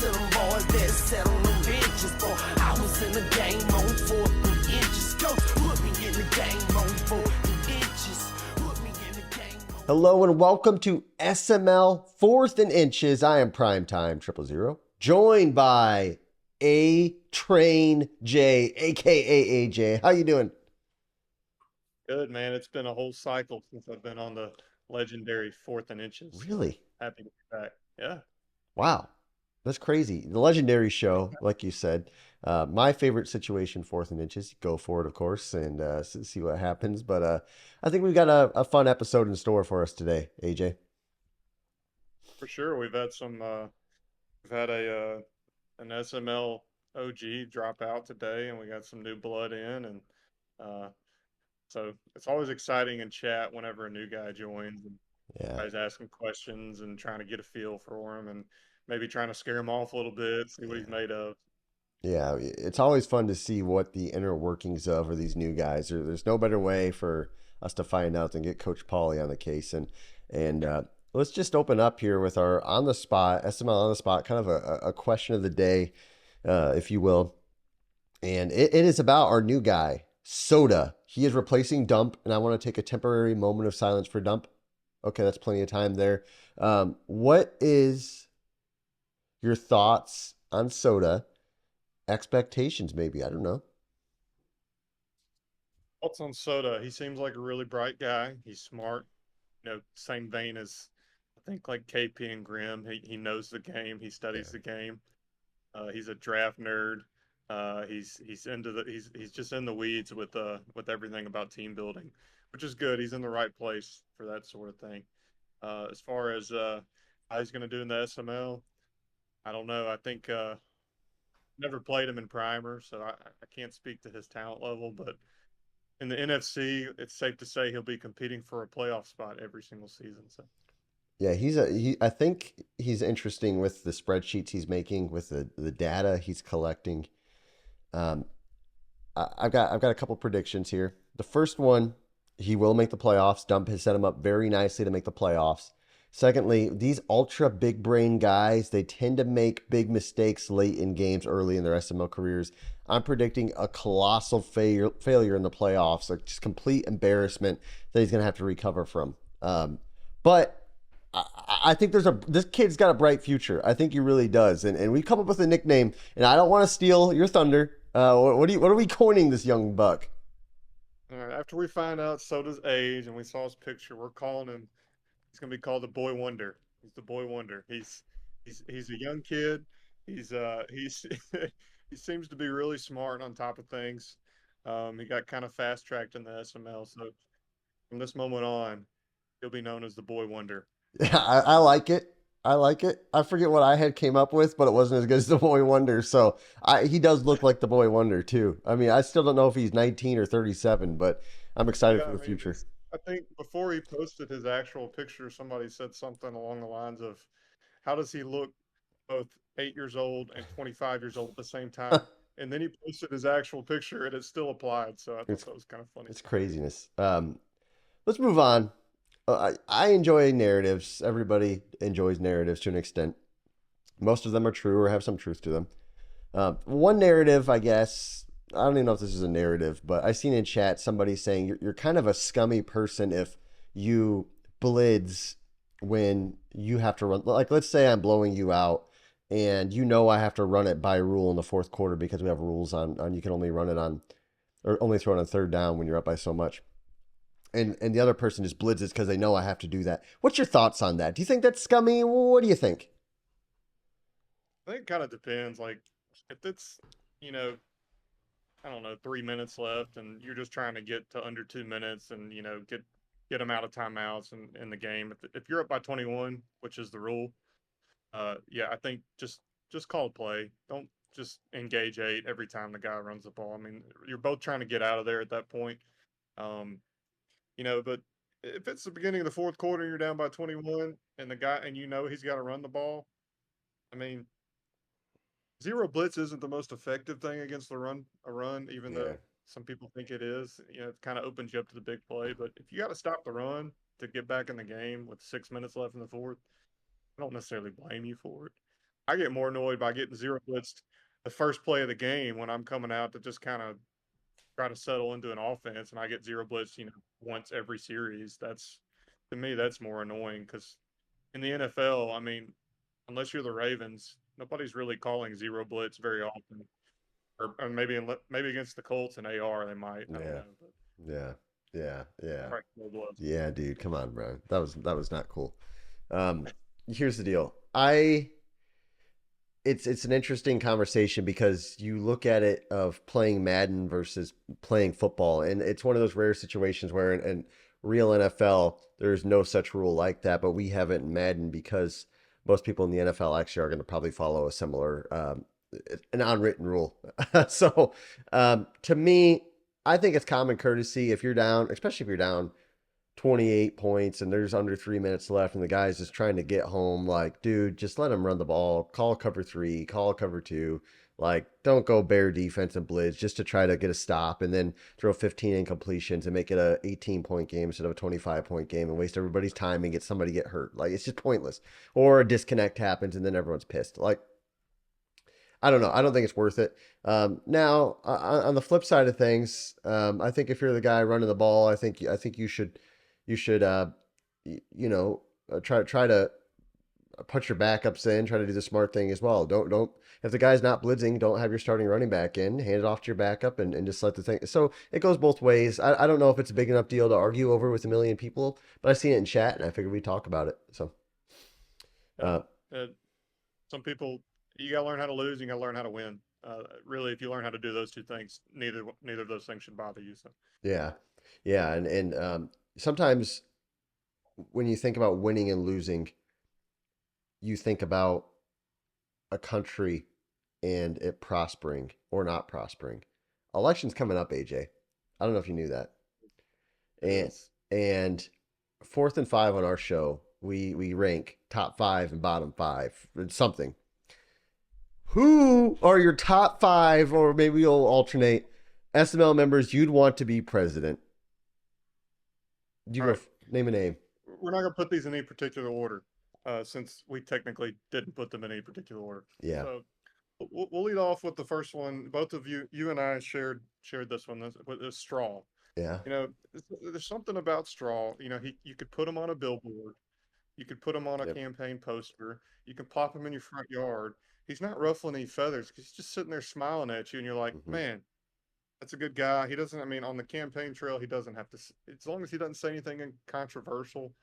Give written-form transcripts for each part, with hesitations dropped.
to them boys that sat on the benches, boy. I was in the game on 4 inches. Go put me in the game on 4 inches. Put me in the game on. Hello and welcome to SML 4th and Inches. I am Primetime 000, joined by A Train J, aka AJ. How you doing? Good, man. It's been a whole cycle since I've been on the legendary 4th and Inches. So Really? happy to be back. Yeah, Wow. That's crazy. The legendary show, like you said. My favorite situation, 4th and Inches. Go for it, of course, and see what happens. But I think we've got a fun episode in store for us today, AJ. for sure. We've had an SML OG drop out today, and we got some new blood in, and uh, so it's always exciting in chat whenever a new guy joins and Yeah. guys asking questions and trying to get a feel for him and maybe trying to scare him off a little bit, see what he's Yeah. made of. Yeah, it's always fun to see what the inner workings of are these new guys. There's no better way for us to find out than get Coach Pauly on the case. And let's just open up here with our on the spot SML on the spot, kind of a question of the day, if you will. And it is about our new guy, Soda. He is replacing Dump, and I want to take a temporary moment of silence for Dump. Okay, that's plenty of time there. What is your thoughts on Soda? Expectations, maybe. I don't know. Thoughts on Soda? He seems like a really bright guy. He's smart. Same vein as I think like KP and Grimm. He knows the game. He Yeah. studies the game. He's a draft nerd. He's just in the weeds with everything about team building, which is good. He's in the right place for that sort of thing. As far as how he's going to do in the SML, I don't know. I think never played him in primer, so I can't speak to his talent level, but in the NFC, it's safe to say he'll be competing for a playoff spot every single season. So Yeah, I think he's interesting with the spreadsheets he's making, with the data he's collecting. Um, I've got a couple predictions here. The first one, he will make the playoffs. Dump has set him up very nicely to make the playoffs. Secondly, these ultra big brain guys, they tend to make big mistakes late in games early in their SML careers. I'm predicting a colossal failure in the playoffs, like just complete embarrassment that he's going to have to recover from. But I think this kid's got a bright future. I think he really does. And we come up with a nickname, and I don't want to steal your thunder. What are we coining this young buck? all right, after we find out Soda's age and we saw his picture, we're calling him. He's gonna be called the Boy Wonder. He's the Boy Wonder. He's a young kid. He's he seems to be really smart on top of things. He got kind of fast tracked in the SML, so from this moment on, he'll be known as the Boy Wonder. Yeah, I like it. I like it. I forget what I had came up with, but it wasn't as good as the Boy Wonder. So he does look like the Boy Wonder too. I mean, I still don't know if he's 19 or 37, but I'm excited Yeah, for I the mean, future. I think before he posted his actual picture, somebody said something along the lines of, "How does he look both 8 years old and 25 years old at the same time?" And then he posted his actual picture, and it still applied. So I thought it's that was kind of funny. it's craziness. Let's move on. I enjoy narratives. Everybody enjoys narratives to an extent. Most of them are true or have some truth to them. One narrative, I guess, I don't even know if this is a narrative, but I seen in chat somebody saying you're kind of a scummy person if you blitz when you have to run. Like, let's say I'm blowing you out and you know I have to run it by rule in the fourth quarter because we have rules on you can only run it on or only throw it on third down when you're up by so much. And the other person just blitzes because they know I have to do that. What's your thoughts on that? Do you think that's scummy? What do you think? I think it kind of depends. Like, if it's, you know, I don't know, 3 minutes left, and you're just trying to get to under 2 minutes, and get them out of timeouts and in the game. If you're up by 21, which is the rule, yeah, I think just call a play. Don't just engage eight every time the guy runs the ball. I mean, you're both trying to get out of there at that point. Um, but if it's the beginning of the fourth quarter and you're down by 21 and the guy and he's got to run the ball, I mean, zero blitz isn't the most effective thing against a run, even Yeah. though some people think it is. It kind of opens you up to the big play. But if you got to stop the run to get back in the game with 6 minutes left in the fourth, I don't necessarily blame you for it. I get more annoyed by getting zero blitzed the first play of the game when I'm coming out to just kind of try to settle into an offense, and I get zero blitz, once every series. That's to me, that's more annoying because in the NFL, I mean, unless you're the Ravens, nobody's really calling zero blitz very often. Or maybe against the Colts and AR they might. I don't Yeah, know, but yeah, yeah, yeah, practical gloves. yeah, dude. Come on, bro. That was not cool. Um, Here's the deal. It's an interesting conversation because you look at it of playing Madden versus playing football, and it's one of those rare situations where in real NFL there's no such rule like that, but we have it in Madden because most people in the NFL actually are going to probably follow a similar an unwritten rule. So to me, I think it's common courtesy if you're down, especially if you're down 28 points and there's under 3 minutes left and the guy's just trying to get home. Like, dude, just let him run the ball. Call cover three, call cover two. Like, don't go bear defense and blitz just to try to get a stop and then throw 15 incompletions and make it a 18-point game instead of a 25-point game and waste everybody's time and get somebody get hurt. Like, it's just pointless. Or a disconnect happens and then everyone's pissed. Like, I don't know. I don't think it's worth it. Now, on the flip side of things, I think if you're the guy running the ball, I think you should try to put your backups in, try to do the smart thing as well. Don't if the guy's not blitzing, don't have your starting running back in, hand it off to your backup and just let the thing. So it goes both ways. I don't know if it's a big enough deal to argue over with a million people, but I seen it in chat and I figured we'd talk about it. So Yeah. uh, Uh, some people, you gotta learn how to lose. You gotta learn how to win. Really, if you learn how to do those two things, neither of those things should bother you. So yeah, yeah, and sometimes when you think about winning and losing, you think about a country and it prospering or not prospering. Election's coming up, AJ. I don't know if you knew that. it And is. and fourth and five on our show, we rank top five and bottom five. It's something. Who are your top five, or maybe you'll alternate SML members you'd want to be president? You All go right. name a name. We're not gonna put these in any particular order, since we technically didn't put them in any particular order. Yeah, So we'll lead off with the first one. Both of you and I shared this one. This straw. yeah, There's something about straw. You could put him on a billboard. You could put him on a yep. campaign poster. You can pop him in your front yard. He's not ruffling any feathers because he's just sitting there smiling at you, and you're like, Hmm. man, that's a good guy. He doesn't. I mean, on the campaign trail, he doesn't have to. As long as he doesn't say anything controversial,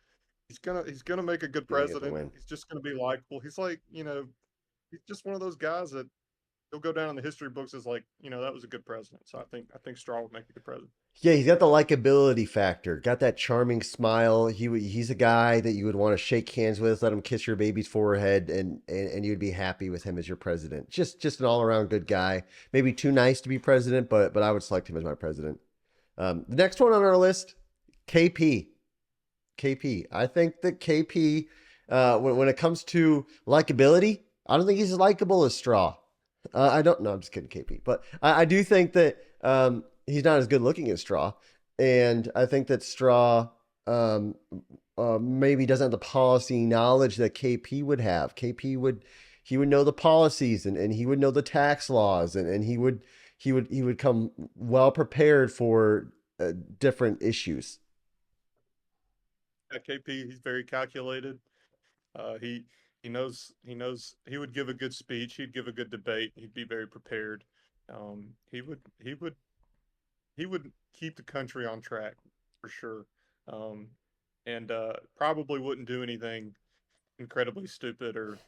he's gonna make a good Gonna get the president. win. He's just gonna be likable. He's like, he's just one of those guys that he'll go down in the history books as like, that was a good president. So I think Straw would make a good president. Yeah, he's got the likability factor. Got that charming smile. He's a guy that you would want to shake hands with, let him kiss your baby's forehead, and you'd be happy with him as your president. Just an all around good guy. Maybe too nice to be president, but I would select him as my president. The next one on our list, KP. KP. I think that KP, when it comes to likability, I don't think he's as likable as Straw. I don't know. I'm just kidding, KP. But I do think that he's not as good looking as Straw. And I think that Straw um, maybe doesn't have the policy knowledge that KP would have. He would know the policies and he would know the tax laws and he would come well prepared for different issues. At KP, he's very calculated. He knows he would give a good speech. He'd give a good debate. He'd be very prepared. He would keep the country on track for sure. Um, and probably wouldn't do anything incredibly stupid or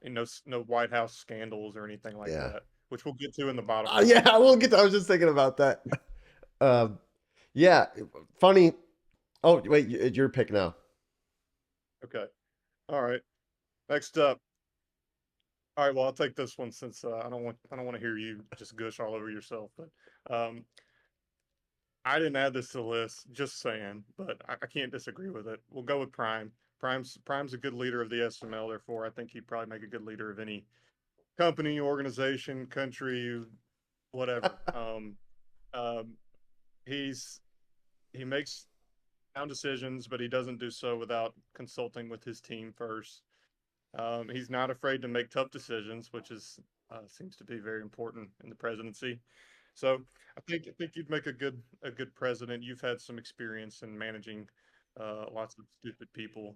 no White House scandals or anything like Yeah. that, which we'll get to in the bottom five. Yeah, we'll get to, I was just thinking about that. Um, yeah, funny. Oh, wait, your pick now. Okay. All right. Next up. All right. Well, I'll take this one since I don't want to hear you just gush all over yourself. But I didn't add this to the list. Just saying, but I can't disagree with it. We'll go with Prime. Prime's a good leader of the SML. Therefore, I think he'd probably make a good leader of any company, organization, country, whatever. Um, he's he makes sound decisions, but he doesn't do so without consulting with his team first. He's not afraid to make tough decisions, which is seems to be very important in the presidency. So I think you'd make a good president. You've had some experience in managing lots of stupid people,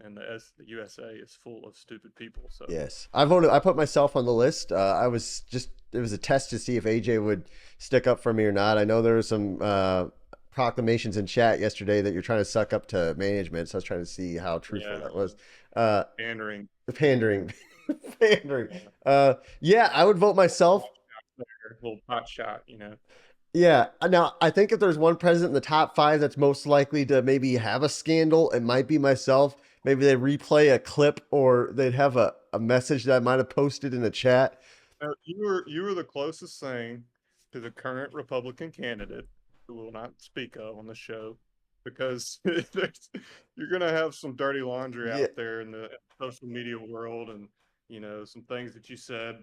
and the USA is full of stupid people. So Yes, I voted. I put myself on the list. I was just it was a test to see if AJ would stick up for me or not. I know there were some proclamations in chat yesterday that you're trying to suck up to management, so I was trying to see how truthful yeah, that was. Uh, pandering. Pandering, pandering. Yeah. Yeah, I would vote myself. Little pot shot, you know. Yeah. Now, I think if there's one president in the top five that's most likely to maybe have a scandal, it might be myself. Maybe they replay a clip or they'd have a message that I might have posted in the chat. You were the closest thing to the current Republican candidate who will not speak of on the show because you're going to have some dirty laundry Yeah. out there in the social media world, and some things that you said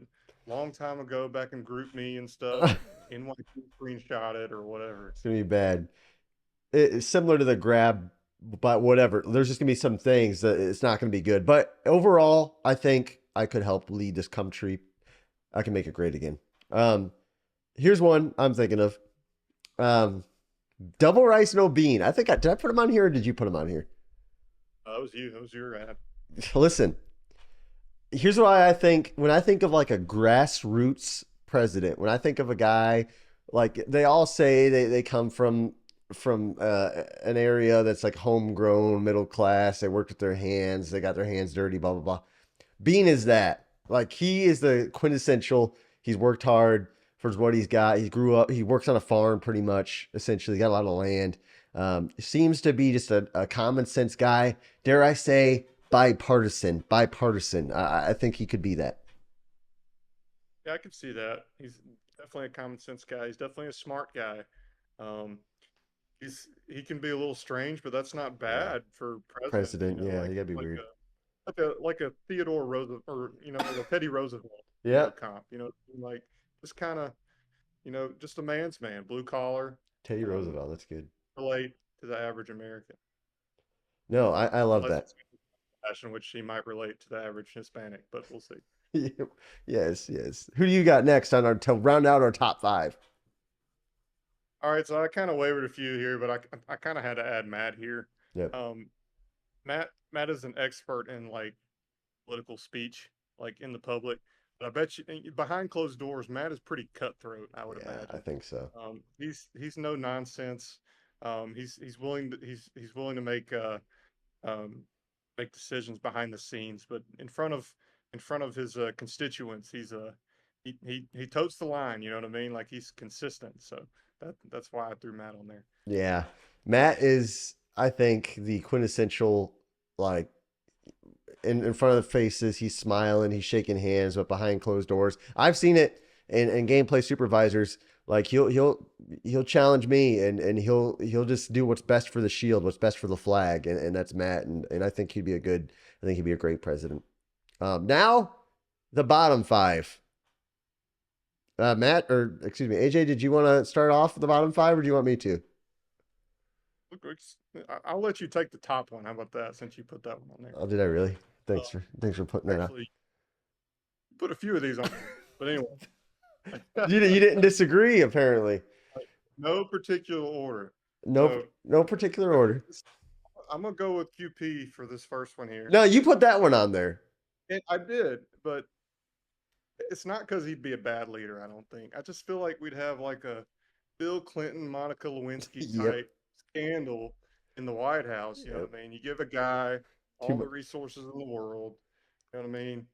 long time ago back in group me and stuff. It's NYC screenshot it or whatever. gonna be bad. It's similar to the grab, but whatever. There's just gonna be some things that it's not gonna be good. But overall, I think I could help lead this country. I can make it great again. Um, Here's one I'm thinking of. Um, Double rice, no bean. I think did I put them on here or did you put them on here? That was you. That was your ad. Listen, here's why I think when I think of like a grassroots president, when I think of a guy like they all say they come from an area that's like homegrown, middle class. They worked with their hands. They got their hands dirty. Blah blah blah. Bean is that. Like he is the quintessential. He's worked hard for what he's got. He grew up. He works on a farm pretty much. Essentially, he got a lot of land. Seems to be just a common sense guy. Dare I say, bipartisan. Bipartisan. I think he could be that. Yeah, I can see that. He's definitely a common sense guy. He's definitely a smart guy. Um, he can be a little strange, but that's not Yeah. bad for president. President. Yeah, you gotta be Like weird. a Theodore Roosevelt, or like a Teddy Roosevelt, Yeah. comp. Like just kind of just a man's man, blue collar, Teddy um, Roosevelt. That's good. relate to the average American, No, I love unless that. it's fashion, which he might relate to the average Hispanic, but we'll see. Yes, yes. Who do you got next on our to round out our top five? All right, so I kind of wavered a few here, but I kind of had to add Matt here. Yep. Um, Matt is an expert in like political speech, like in the public. But I bet you behind closed doors, Matt is pretty cutthroat, I would Yeah, I imagine. think so. He's no nonsense. He's willing to he's willing to um, make decisions behind the scenes, but in front of his constituents, he totes the line. You know what I mean? Like he's consistent. So that's why I threw Matt on there. Yeah. Matt is, I think, the quintessential like in front of the faces, he's smiling, he's shaking hands, but behind closed doors. I've seen it in gameplay supervisors. Like he'll challenge me and he'll just do what's best for the shield, what's best for the flag, and that's Matt. And I think he'd be a good I think he'd be a great president. Now the bottom five. Matt, or excuse me, AJ, did you want to start off with the bottom five, or do you want me to? I'll let you take the top one. How about that? Since you put that one on there. Oh, did I really? Uh, Thanks for putting that out. Actually, put a few of these on there. But You anyway, you didn't disagree apparently. no particular order. No So no particular order. I'm gonna go with QP for this first one here. No, you put that one on there. And I did, but it's not because he'd be a bad leader. I don't think. I just feel like we'd have like a Bill Clinton, Monica Lewinsky Yep. type scandal in the White House. You know Yep. what I mean? You give a guy Too all the much. resources in the world. You know what I mean?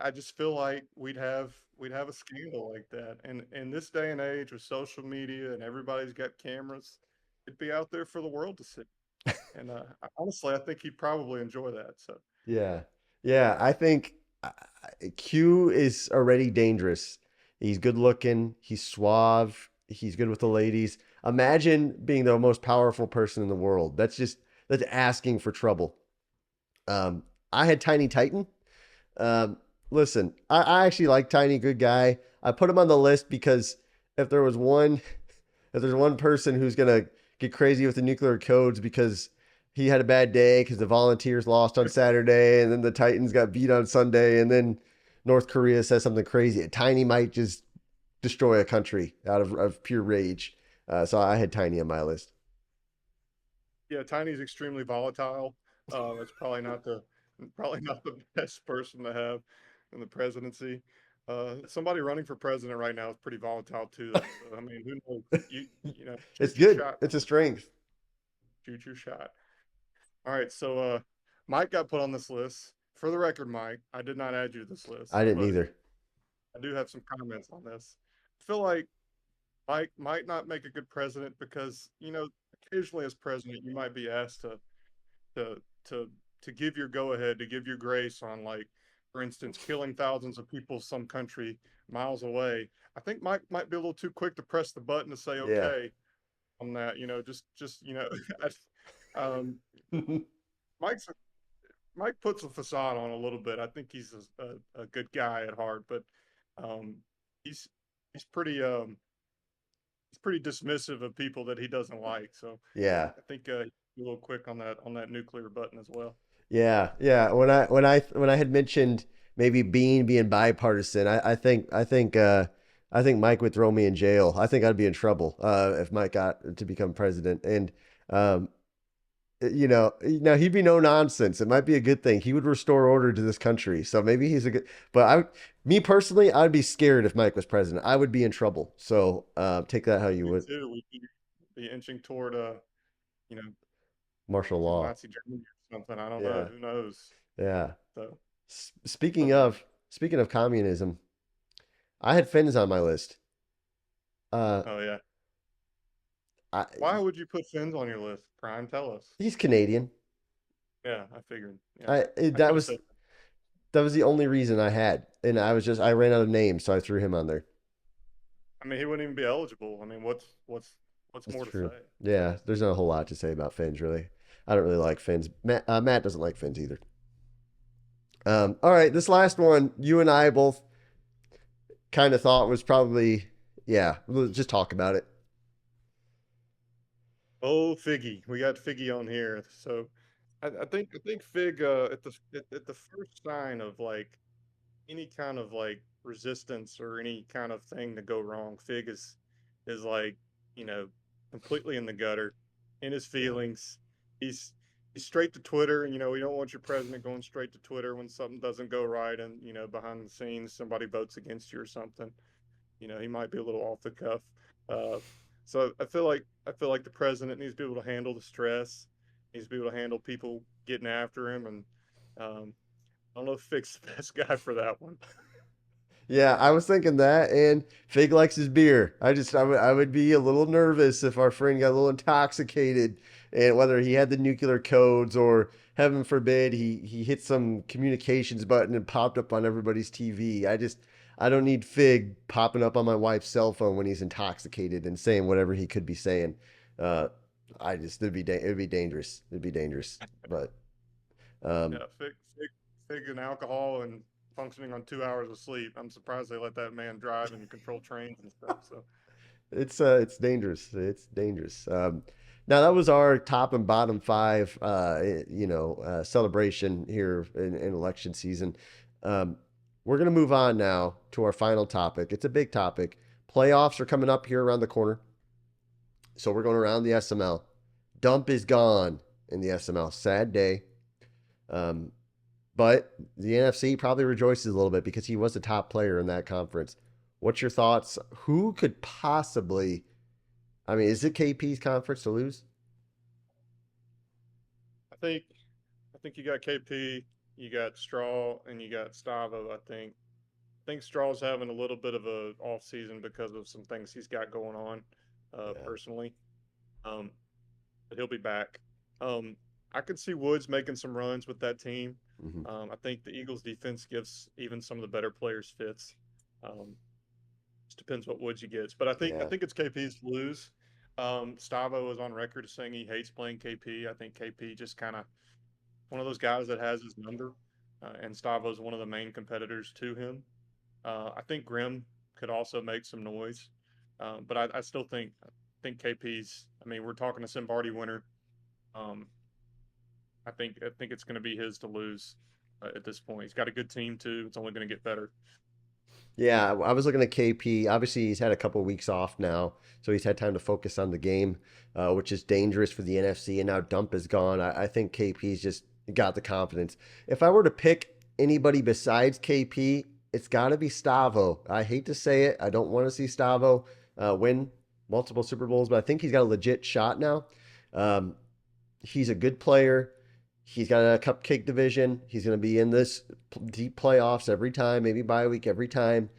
I just feel like we'd have a scandal like that. And in this day and age with social media and everybody's got cameras, it'd be out there for the world to see. And honestly, I think he'd probably enjoy that. So Yeah. Yeah, I think Q is already dangerous. He's good looking, he's suave, he's good with the ladies. Imagine being the most powerful person in the world. That's asking for trouble. Um, I had Tiny Titan. Um, Listen, I actually like Tiny, good guy. I put him on the list because if there was one, if there's one person who's gonna get crazy with the nuclear codes because he had a bad day because the Volunteers lost on Saturday, and then the Titans got beat on Sunday, and then North Korea says something crazy. Tiny might just destroy a country out of pure rage. So I had Tiny on my list. Yeah, Tiny's extremely volatile. It's probably not the best person to have in the presidency. Somebody running for president right now is pretty volatile too, though. So I mean, who knows? You know, It's shoot your good. shot, It's a strength. shoot your shot. All right, so Mike got put on this list. For the record, Mike, I did not add you to this list, I didn't but either. I do have some comments on this. I feel like Mike might not make a good president because, occasionally as president, you might be asked to to to give your go ahead, to give your grace on, like, for instance, killing thousands of people some country miles away. I think Mike might be a little too quick to press the button to say Yeah. okay on that. um, Mike's Mike puts a facade on a little bit. I think he's a good guy at heart, but um, he's he's pretty he's pretty dismissive of people that he doesn't like. So Yeah. I think he's a little quick on that nuclear button as well. Yeah. Yeah. When I had mentioned maybe being bipartisan, I think Mike would throw me in jail. I think I'd be in trouble if Mike got to become president. And um, now he'd be no nonsense. It might be a good thing. He would restore order to this country. So maybe he's a good. But me personally, I'd be scared if Mike was president. I would be in trouble. So take that how you Me would. too. We'd be inching toward you know, Martial law. Nazi Germany or something. I don't know. Yeah. Who knows? Yeah. So, Speaking but of communism, I had Finns on my list. Uh, oh yeah. I, Why would you put Finns on your list? Prime, tell us. he's Canadian. Yeah, I figured. Yeah, I it, I that could have was said. that was the only reason I had, and I ran out of names, so I threw him on there. I mean, he wouldn't even be eligible. I mean, what's That's more to true. say? Yeah, there's not a whole lot to say about Finns, really. I don't really like Finns. Matt doesn't like Finns either. All right, this last one, you and I both kind of thought was probably, yeah, we'll just talk about it. Oh, Figgy, we got Figgy on here. So, I think Fig at the first sign of like any kind of like resistance or any kind of thing to go wrong, Fig is like, you know, completely in the gutter, in his Yeah. feelings. He's he's straight to Twitter, and we don't want your president going straight to Twitter when something doesn't go right, and behind the scenes somebody votes against you or something. He might be a little off the cuff. Uh, so I feel like the president needs to be able to handle the stress, needs to be able to handle people getting after him, and I don't know if Fig's the best guy for that one. Yeah, I was thinking that, and Fig likes his beer. I would be a little nervous if our friend got a little intoxicated, and whether he had the nuclear codes or heaven forbid he hit some communications button and popped up on everybody's TV. I don't need Fig popping up on my wife's cell phone when he's intoxicated and saying whatever he could be saying. Uh, it'd be dangerous. It'd be dangerous. But um, Yeah, Fig and alcohol and functioning on 2 hours of sleep. I'm surprised they let that man drive and control trains and stuff. So it's dangerous. It's dangerous. Now that was our top and bottom five, celebration here in election season. Um, we're gonna move on now to our final topic. It's a big topic. Playoffs are coming up here around the corner, so we're going around the SML. Dump is gone in the SML. Sad day. Um, but the NFC probably rejoices a little bit because he was the top player in that conference. What's your thoughts? Who could possibly? I mean, is it KP's conference to lose? I think I think you got KP, you got Straw, and you got Stavo. I think Straw's having a little bit of a off season because of some things he's got going on Yeah. personally. Um, but he'll be back. Um, I could see Woods making some runs with that team. Hmm. I think the Eagles' defense gives even some of the better players fits. Um, just depends what Woods he gets, but I think I Yeah. think it's KP's to lose. Stavo is on record as saying he hates playing KP. I think KP just kind of one of those guys that has his number, and Stavo is one of the main competitors to him. I think Grimm could also make some noise, but I still think KP's. I mean, we're talking a Simbardi winner. Um, I think it's going to be his to lose at this point. He's got a good team too. It's only going to get better. Yeah, I was looking at KP. Obviously, he's had a couple of weeks off now, so he's had time to focus on the game, which is dangerous for the NFC. And now Dump is gone. I think KP's just got the confidence. If I were to pick anybody besides KP, it's got to be Stavo. I hate to say it. I don't want to see Stavo win multiple Super Bowls, but I think he's got a legit shot now. Um, he's a good player. He's got a cupcake division. He's going to be in this deep playoffs every time, maybe bye week every time.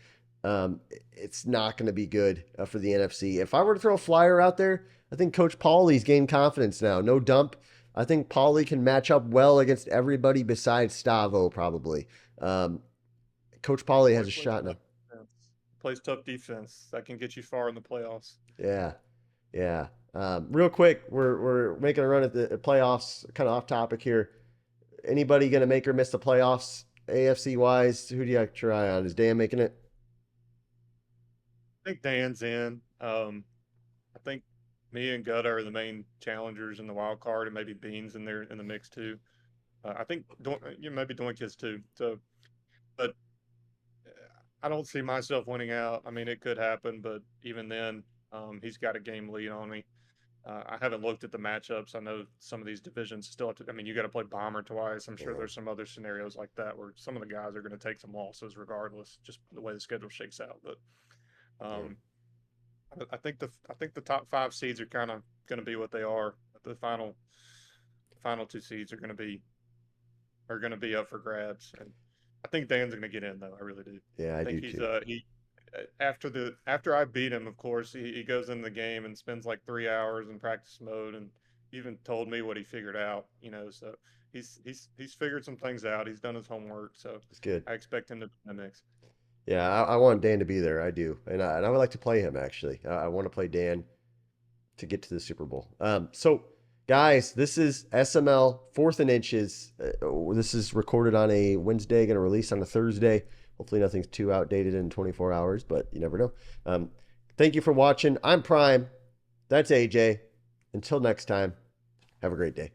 It's not going to be good for the NFC. If I were to throw a flyer out there, I think Coach Paulie's gained confidence now. No Dump. I think Paulie can match up well against everybody besides Stavo, probably. Coach Paulie has a shot now. Plays tough defense that can get you far in the playoffs. Yeah, yeah. Real quick, we're making a run at the playoffs. Kind of off topic here. Anybody gonna make or miss the playoffs, AFC wise? Who do you have your eye on? Is Dan making it? I think Dan's in. I think me and Gutta are the main challengers in the wild card, and maybe Beans in there in the mix too. I think maybe Doink is too. So, but I don't see myself winning out. I mean, it could happen, but even then, he's got a game lead on me. I haven't looked at the matchups. I know some of these divisions still have to, I mean, you got to play Bomber twice. I'm sure there's some other scenarios like that where some of the guys are going to take some losses regardless, just the way the schedule shakes out. But I think the top 5 seeds are kind of going to be what they are. The final 2 seeds are going to be up for grabs, and I think Dan's going to get in though. I really do. Yeah, I I think do he's too. after I beat him, of course, he goes in the game and spends like 3 hours in practice mode, and even told me what he figured out. So he's figured some things out. He's done his homework, so It's good. I expect him to be in the mix. Yeah, I want Dan to be there. I do, and I would like to play him actually. I want to play Dan to get to the Super Bowl. So guys, this is SML Fourth and Inches. This is recorded on a Wednesday, going to release on a Thursday. Hopefully nothing's too outdated in 24 hours, but you never know. Thank you for watching. I'm Prime. That's AJ. Until next time, have a great day.